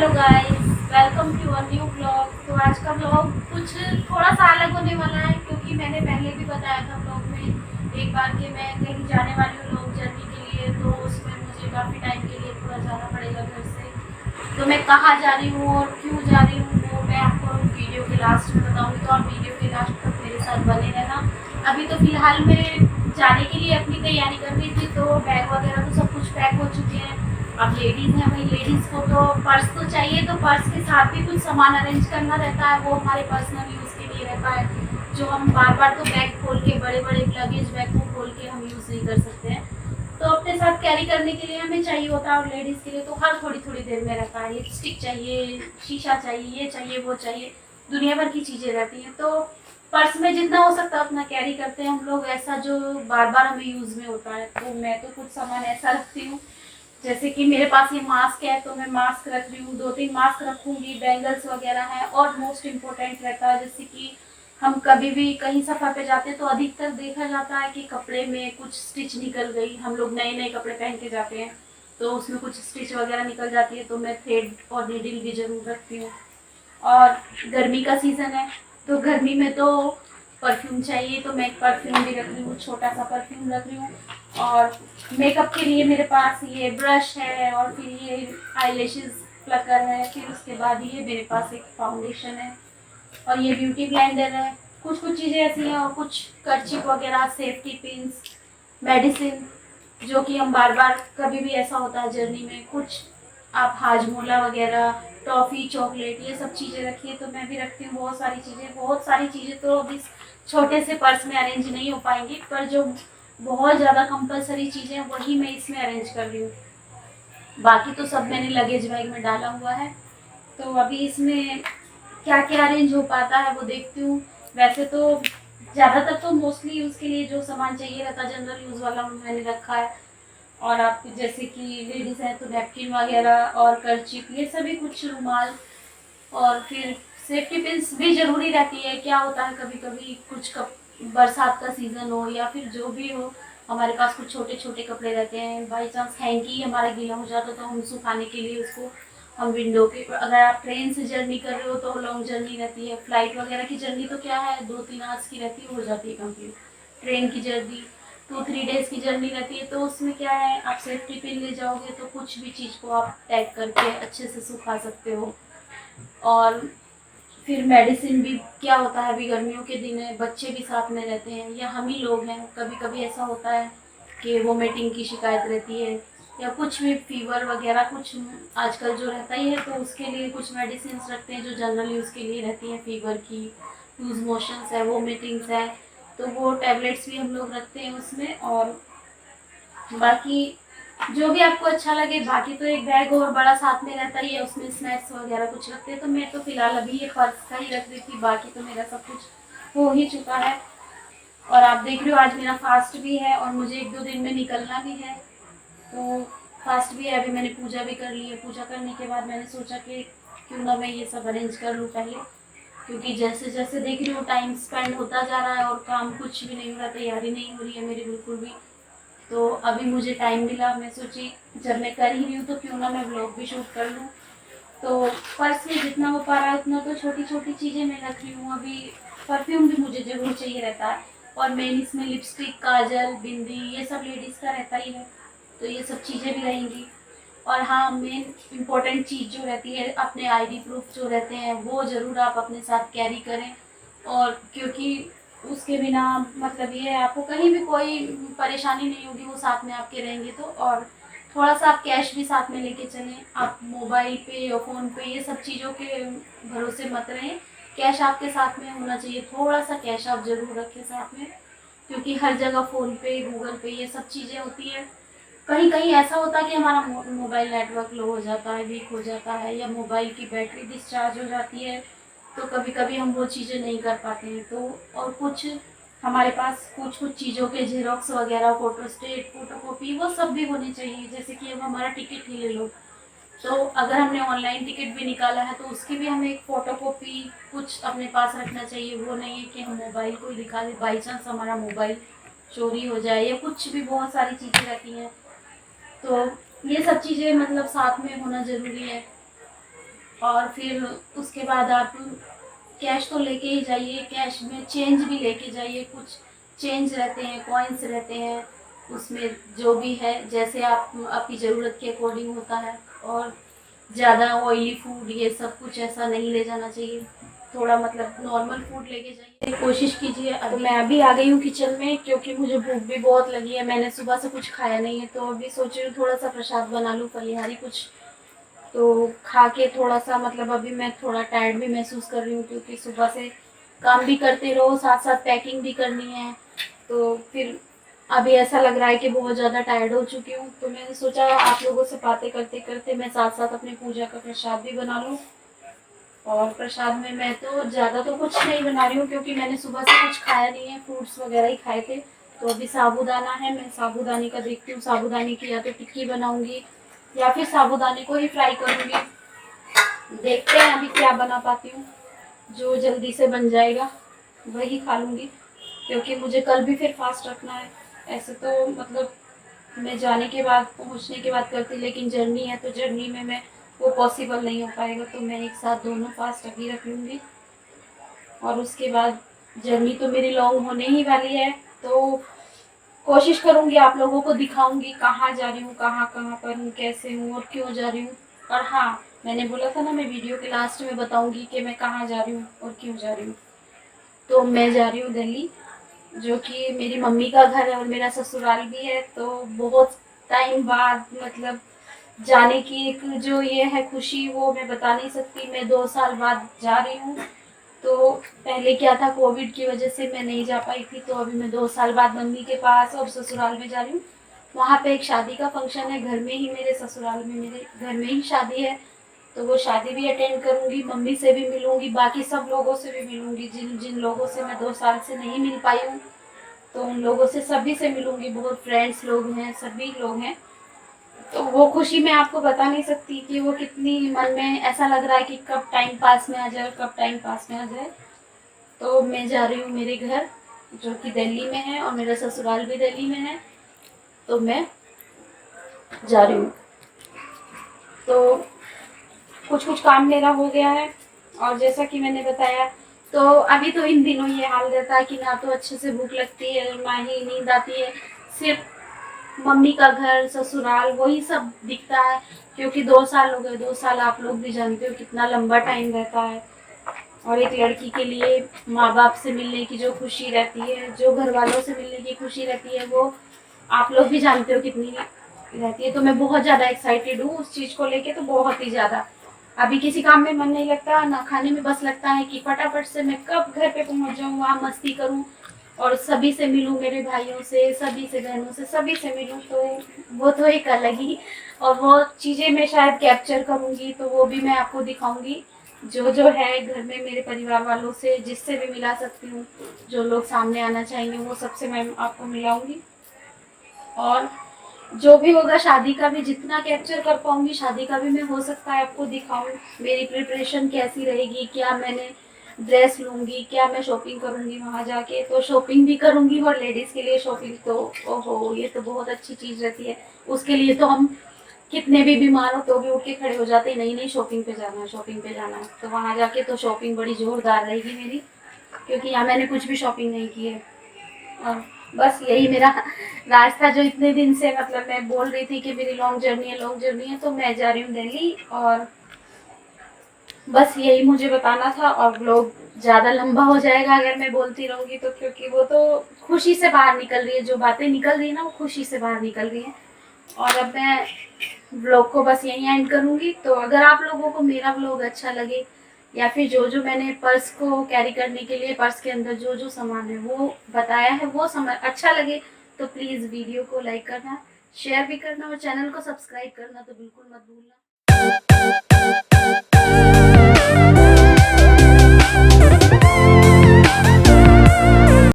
Hello guys, welcome to a new blog. तो आज का ब्लॉग कुछ थोड़ा सा अलग होने वाला है, क्योंकि मैंने पहले भी बताया था ब्लॉग में एक बार कि मैं कहीं जाने वाली हूँ लॉन्ग जर्नी के लिए। तो उसमें मुझे काफ़ी टाइम के लिए थोड़ा जाना पड़ेगा घर से। तो मैं कहाँ जा रही हूँ और क्यों जा रही हूँ वो मैं आपको वीडियो के लास्ट में बताऊँगी, तो आप वीडियो के लास्ट तक मेरे साथ बने रहना। अभी तो फ़िलहाल मैं जाने के लिए अपनी तैयारी कर रही थी, तो बैग वगैरह तो सब कुछ पैक हो चुके हैं। अब लेडीज़ हैं, वही लेडीज़ को तो पर्स तो चाहिए, तो पर्स के साथ भी कुछ सामान अरेंज करना रहता है, वो हमारे पर्सनल यूज़ के लिए रहता है, जो हम बार बार तो बैग खोल के बड़े बड़े लगेज बैग को खोल के हम यूज़ नहीं कर सकते हैं। तो अपने साथ कैरी करने के लिए हमें चाहिए होता है, और लेडीज़ के लिए तो हर थोड़ी थोड़ी देर में रहता है। लिपस्टिक चाहिए, शीशा चाहिए, ये चाहिए, वो चाहिए, दुनिया भर की चीज़ें रहती हैं। तो पर्स में जितना हो सकता है उतना कैरी करते हैं हम लोग, ऐसा जो बार बार हमें यूज़ में होता है। तो मैं तो कुछ सामान ऐसा रखती हूँ, जैसे कि मेरे पास ये मास्क है, तो मैं मास्क रख रही हूँ, 2-3 मास्क रखूँगी, बैंगल्स वगैरह हैं। और मोस्ट इम्पोर्टेंट रहता है, जैसे कि हम कभी भी कहीं सफ़र पे जाते हैं तो अधिकतर देखा जाता है कि कपड़े में कुछ स्टिच निकल गई। हम लोग नए नए कपड़े पहन के जाते हैं तो उसमें कुछ स्टिच वगैरह निकल जाती है, तो मैं थ्रेड और नीडल भी ज़रूर रखती हूँ। और गर्मी का सीज़न है, तो गर्मी में तो परफ्यूम चाहिए, तो मैं परफ्यूम भी रख रही हूँ, छोटा सा परफ्यूम रख रही हूँ। और मेकअप के लिए मेरे पास ये ब्रश है, और फिर ये आईलैशेस प्लकर है, फिर उसके बाद ये मेरे पास एक फाउंडेशन है, और ये ब्यूटी ब्लेंडर है। कुछ कुछ चीज़ें ऐसी हैं, और कुछ कर्चिक वगैरह, सेफ्टी पिंस, मेडिसिन, जो कि हम बार बार कभी भी ऐसा होता है जर्नी में कुछ, आप हाजमोला वगैरह, टॉफ़ी, चॉकलेट, ये सब चीज़ें रखिए। तो मैं भी रखती हूँ बहुत सारी चीज़ें। बहुत सारी चीज़ें तो अब इस छोटे से पर्स में अरेंज नहीं हो पाएंगी, पर जो बहुत ज़्यादा कंपलसरी चीज़ें हैं वही मैं इसमें अरेंज कर रही हूँ। बाकी तो सब मैंने लगेज बैग में डाला हुआ है। तो अभी इसमें क्या क्या अरेंज हो पाता है वो देखती हूँ। वैसे तो ज़्यादातर तो मोस्टली यूज़ के लिए जो सामान चाहिए रहता है, जनरल यूज़ वाला मैंने रखा है। और आप जैसे कि लेडीज़ हैं तो नैपकिन वगैरह और कर्चिक, ये सभी, कुछ रुमाल, और फिर सेफ्टी पिन्स भी ज़रूरी रहती है। क्या होता है कभी कभी कुछ बरसात का सीज़न हो या फिर जो भी हो, हमारे पास कुछ छोटे छोटे कपड़े रहते हैं, बाई चांस हैंकी हमारा गीला हो जाता तो हम सुखाने के लिए उसको हम विंडो के, अगर आप ट्रेन से जर्नी कर रहे हो तो लॉन्ग जर्नी रहती है, फ्लाइट वगैरह की जर्नी तो क्या है 2-3 आवर्स की रहती है, हो जाती है कंप्लीट। ट्रेन की जर्नी 2-3 डेज़ की जर्नी रहती है, तो उसमें क्या है, आप सेफ्टी पिन ले जाओगे तो कुछ भी चीज़ को आप टैग करके अच्छे से सुखा सकते हो। और फिर मेडिसिन भी क्या होता है, अभी गर्मियों के दिन है, बच्चे भी साथ में रहते हैं या हम ही लोग हैं, कभी कभी ऐसा होता है कि वोमिटिंग की शिकायत रहती है, या कुछ भी फीवर वगैरह कुछ आजकल जो रहता ही है, तो उसके लिए कुछ मेडिसिन रखते हैं जो जनरल यूज़ के लिए रहती हैं, फीवर की, लूज मोशंस है, वोमिटिंग्स है, तो वो टैबलेट्स भी हम लोग रखते हैं उसमें। और बाकी जो भी आपको अच्छा लगे, बाकी तो एक बैग और बड़ा साथ में रहता ही है, उसमें स्नैक्स वगैरह कुछ रखते हैं। तो मैं तो फिलहाल अभी ये पर्स का ही रख रही थी, बाकी तो मेरा सब कुछ हो ही चुका है। और आप देख रहे हो आज मेरा फास्ट भी है, और मुझे 1-2 दिन में निकलना भी है। तो फास्ट भी है, अभी मैंने पूजा भी कर ली है। पूजा करने के बाद मैंने सोचा कि क्यों ना मैं ये सब अरेंज कर लूँ पहले, क्योंकि जैसे जैसे देख रही हूँ टाइम स्पेंड होता जा रहा है और काम कुछ भी नहीं हो रहा, तैयारी नहीं हो रही है मेरी बिल्कुल भी। तो अभी मुझे टाइम मिला, मैं सोची जब मैं कर ही रही हूँ तो क्यों ना मैं व्लॉग भी शूट कर लूँ। तो पर्स में जितना हो पा रहा है उतना तो छोटी छोटी चीज़ें मैं रख रही हूँ अभी। परफ्यूम भी मुझे ज़रूर चाहिए रहता है, और मेन इसमें लिपस्टिक, काजल, बिंदी, ये सब लेडीज़ का रहता ही है, तो ये सब चीज़ें भी रहेंगी। और हाँ, मेन इम्पोर्टेंट चीज़ जो रहती है, अपने आईडी प्रूफ जो रहते हैं वो ज़रूर आप अपने साथ कैरी करें। और क्योंकि उसके बिना मतलब ये है, आपको कहीं भी कोई परेशानी नहीं होगी, वो साथ में आपके रहेंगे तो। और थोड़ा सा आप कैश भी साथ में लेके चलें, आप मोबाइल पे या फ़ोन पे ये सब चीज़ों के भरोसे मत रहें। कैश आपके साथ में होना चाहिए, थोड़ा सा कैश आप ज़रूर रखें साथ में, क्योंकि हर जगह फ़ोन पे, गूगल पे, ये सब चीज़ें होती हैं। कहीं कहीं ऐसा होता है कि हमारा मोबाइल नेटवर्क लो हो जाता है, वीक हो जाता है, या मोबाइल की बैटरी डिस्चार्ज हो जाती है, तो कभी कभी हम वो चीज़ें नहीं कर पाते हैं। तो और कुछ हमारे पास कुछ कुछ चीज़ों के जेरोक्स वगैरह, फोटोस्टेट, फोटोकॉपी, वो सब भी होनी चाहिए। जैसे कि अब हमारा टिकट ही ले लो, तो अगर हमने ऑनलाइन टिकट भी निकाला है तो उसकी भी हमें एक फ़ोटोकॉपी कुछ अपने पास रखना चाहिए। वो नहीं है कि हम मोबाइल को ही दिखा दें, बाई चांस हमारा मोबाइल चोरी हो जाए या कुछ भी, बहुत सारी चीज़ें रहती हैं। तो ये सब चीज़ें मतलब साथ में होना ज़रूरी है। और फिर उसके बाद आप कैश तो लेके ही जाइए, कैश में चेंज भी लेके जाइए, कुछ चेंज रहते हैं, कॉइन्स रहते हैं उसमें, जो भी है जैसे आप आपकी ज़रूरत के अकॉर्डिंग होता है। और ज़्यादा ऑयली फूड ये सब कुछ ऐसा नहीं ले जाना चाहिए, थोड़ा मतलब नॉर्मल फूड लेके जाइए, कोशिश कीजिए। तो मैं अभी आ गई हूँ किचन में क्योंकि मुझे भूख भी बहुत लगी है, मैंने सुबह से कुछ खाया नहीं है, तो अभी सोच रही हूँ थोड़ा सा प्रसाद बना लूँ फलिहारी कुछ, तो खा के थोड़ा सा मतलब अभी मैं थोड़ा टायर्ड भी महसूस कर रही हूँ क्योंकि सुबह से काम भी करते रहो, साथ साथ पैकिंग भी करनी है, तो फिर अभी ऐसा लग रहा है कि बहुत ज़्यादा टायर्ड हो चुकी हूँ। तो मैंने सोचा आप लोगों से बातें करते करते मैं साथ साथ अपनी पूजा का प्रसाद भी बना लूँ। और प्रसाद में मैं तो ज़्यादा तो कुछ नहीं बना रही हूँ क्योंकि मैंने सुबह से कुछ खाया नहीं है, फ्रूट्स वगैरह ही खाए थे। तो अभी साबूदाना है, मैं साबूदाने का देखती हूँ, साबूदाने की या तो टिक्की बनाऊंगी या फिर साबूदाने को ही फ्राई करूंगी। देखते हैं अभी क्या बना पाती हूँ, जो जल्दी से बन जाएगा वही खा लूँगी क्योंकि मुझे कल भी फिर फास्ट रखना है। ऐसे तो मतलब मैं जाने के बाद, पहुँचने के बाद करती, लेकिन जर्नी है तो जर्नी में मैं वो पॉसिबल नहीं हो पाएगा, तो मैं एक साथ दोनों फास्ट अभी रख लूँगी। और उसके बाद जर्नी तो मेरी लॉन्ग होने ही वाली है, तो कोशिश करूँगी आप लोगों को दिखाऊँगी कहाँ जा रही हूँ, कहाँ कहाँ पर हूँ, कैसे हूँ और क्यों जा रही हूँ। और हाँ, मैंने बोला था ना मैं वीडियो के लास्ट में बताऊँगी कि मैं कहाँ जा रही हूँ और क्यों जा रही हूँ। तो मैं जा रही हूँ दिल्ली, जो कि मेरी मम्मी का घर है और मेरा ससुराल भी है, तो बहुत टाइम बाद मतलब जाने की एक जो ये है खुशी वो मैं बता नहीं सकती। मैं 2 साल बाद जा रही हूँ, तो पहले क्या था कोविड की वजह से मैं नहीं जा पाई थी, तो अभी मैं 2 साल बाद मम्मी के पास और ससुराल में जा रही हूँ। वहाँ पे एक शादी का फंक्शन है, घर में ही, मेरे ससुराल में मेरे घर में ही शादी है, तो वो शादी भी अटेंड करूँगी, मम्मी से भी मिलूँगी, बाकी सब लोगों से भी मिलूँगी जिन जिन लोगों से मैं 2 साल से नहीं मिल पाई हूँ, तो उन लोगों से सभी से मिलूँगी। बहुत फ्रेंड्स लोग हैं, सभी लोग हैं, तो वो खुशी मैं आपको बता नहीं सकती कि वो कितनी मन में ऐसा लग रहा है कि कब टाइम पास में आ जाए, कब टाइम पास में आ जाए। तो मैं जा रही हूँ मेरे घर, जो कि दिल्ली में है और मेरा ससुराल भी दिल्ली में है, तो मैं जा रही हूँ। तो कुछ कुछ काम मेरा हो गया है, और जैसा कि मैंने बताया, तो अभी तो इन दिनों ये हाल रहता है कि ना तो अच्छे से भूख लगती है, ना ही नींद आती है, सिर्फ मम्मी का घर, ससुराल, वही सब दिखता है। क्योंकि 2 साल हो गए, 2 साल आप लोग भी जानते हो कितना लंबा टाइम रहता है, और एक लड़की के लिए माँ बाप से मिलने की जो खुशी रहती है, जो घर वालों से मिलने की खुशी रहती है, वो आप लोग भी जानते हो कितनी रहती है। तो मैं बहुत ज़्यादा एक्साइटेड हूँ उस चीज़ को लेके, तो बहुत ही ज़्यादा। अभी किसी काम में मन नहीं लगता, ना खाने में, बस लगता है कि फटाफट से मैं कब घर पे पहुँच जाऊँ, वहाँ मस्ती करूँ और सभी से मिलूँ, मेरे भाइयों से, सभी से, बहनों से, सभी से मिलूँ, तो वो तो एक अलग ही, और वो चीज़ें मैं शायद कैप्चर करूँगी, तो वो भी मैं आपको दिखाऊँगी। जो है घर में मेरे परिवार वालों से, जिससे भी मिला सकती हूँ, जो लोग सामने आना चाहेंगे वो सबसे मैं आपको मिलाऊंगी। और जो भी होगा शादी का भी जितना कैप्चर कर पाऊंगी, शादी का भी मैं हो सकता है आपको दिखाऊं, मेरी प्रिपरेशन कैसी रहेगी, क्या मैंने ड्रेस लूंगी, क्या मैं शॉपिंग करूंगी वहां जाके, तो शॉपिंग भी करूंगी। और लेडीज के लिए शॉपिंग तो ओहो, ये तो बहुत अच्छी चीज रहती है, उसके लिए तो हम कितने भी बीमार हो तो भी उठ के खड़े हो जाते हैं, नहीं नहीं शॉपिंग पे जाना है, शॉपिंग पे जाना है, तो वहाँ जाके तो शॉपिंग बड़ी जोरदार रहेगी मेरी, क्योंकि यहाँ मैंने कुछ भी शॉपिंग नहीं की है। और बस यही मेरा रास्ता, जो इतने दिन से मतलब मैं बोल रही थी कि मेरी लॉन्ग जर्नी है, लॉन्ग जर्नी है, तो मैं जा रही हूँ दिल्ली, और बस यही मुझे बताना था। और ब्लॉग ज़्यादा लंबा हो जाएगा अगर मैं बोलती रहूँगी तो, क्योंकि वो तो खुशी से बाहर निकल रही है, जो बातें निकल रही है ना वो खुशी से बाहर निकल रही है। और अब मैं व्लॉग को बस यहीं एंड करूँगी। तो अगर आप लोगों को मेरा व्लॉग अच्छा लगे, या फिर जो जो मैंने पर्स को कैरी करने के लिए, पर्स के अंदर जो जो सामान है वो बताया है, वो सामान अच्छा लगे, तो प्लीज़ वीडियो को लाइक करना, शेयर भी करना और चैनल को सब्सक्राइब करना तो बिल्कुल मत भूलना।